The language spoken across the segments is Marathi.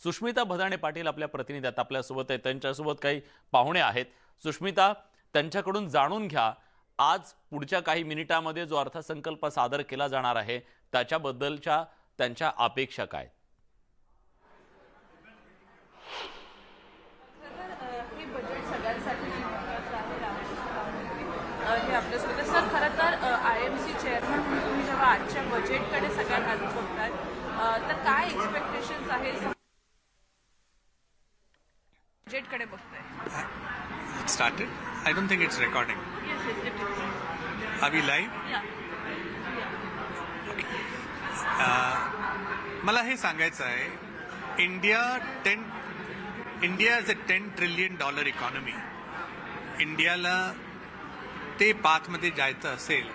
सुष्मिता भदाणे पाटील आपल्या प्रतिनिधी आपल्यासोबत आहेत, त्यांच्यासोबत काही पाहुणे आहेत. सुष्मिता, त्यांच्याकडून जाणून घ्या, आज पुढच्या काही मिनिटांमध्ये जो अर्थसंकल्प सादर केला जाणार आहे त्याच्याबद्दलच्या त्यांच्या अपेक्षा काय? हे बजेट सगळ्यांसाठी हे आपल्यासोबत सर. खरं तर IMC चेअरमन म्हणून तुम्ही जेव्हा आजच्या बजेटकडे सगळ्यात आधी बघताय तर काय एक्सपेक्टेशन्स आहे बजेटकडे बघताय? It started? I don't think it's recording. Are we live? मला हे सांगायचं आहे, India is a $10 trillion economy. इंडियाला ते पाथमध्ये जायचं असेल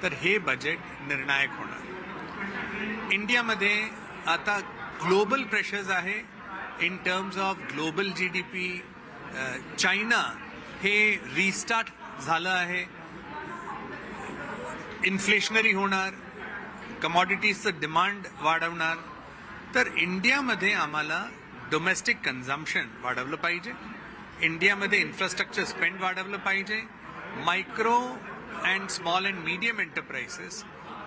तर हे बजेट निर्णायक होणार. इंडियामध्ये आता ग्लोबल प्रेशर्स आहे in terms of global GDP. China हे रिस्टार्ट झालं आहे, इन्फ्लेशनरी होणार, कमॉडिटीजचं डिमांड वाढवणार. तर इंडियामध्ये आम्हाला डोमेस्टिक कन्झम्पशन वाढवलं पाहिजे, इंडियामध्ये इन्फ्रास्ट्रक्चर स्पेंड वाढवलं पाहिजे, micro and small and medium enterprises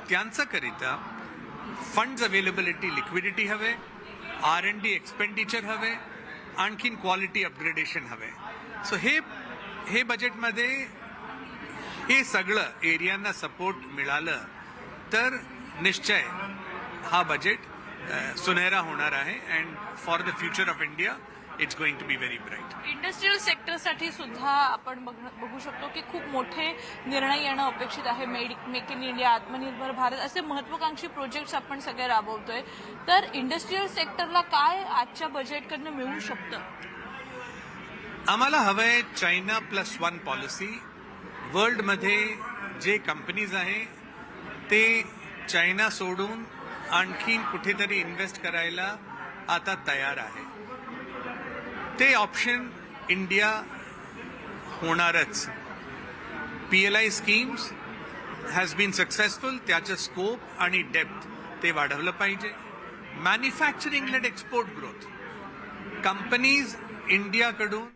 त्यांच्याकरिता फंड्स अवेलेबिलिटी, लिक्विडिटी हवे, R&D एक्सपेंडिचर हवे, आणखीन क्वालिटी अपग्रेडेशन हवे. सो हे बजेटमध्ये हे सगळं एरियांना सपोर्ट मिळालं तर निश्चय हा बजेट सुनहरा होणार आहे. And for the future of India it's going to be very bright. Industrial सेक्टरसाठी सुद्धा आपण बघू शकतो की खूप मोठे निर्णय येणं अपेक्षित आहे. मेक इन इंडिया, आत्मनिर्भर भारत असे महत्वाकांक्षी प्रोजेक्ट्स आपण सगळे राबवतोय. तर इंडस्ट्रियल सेक्टरला काय आजच्या बजेटकडनं मिळू शकतं? आम्हाला हवंय चायना +1 पॉलिसी. वर्ल्डमध्ये जे कंपनीज आहे ते चायना सोडून आणखीन कुठेतरी इन्व्हेस्ट करायला आता तयार आहे. ते ऑप्शन इंडिया होणारच. PLI schemes has been successful. त्याचं स्कोप आणि डेप्थ ते वाढवलं पाहिजे. Manufacturing led export growth, companies इंडियाकडून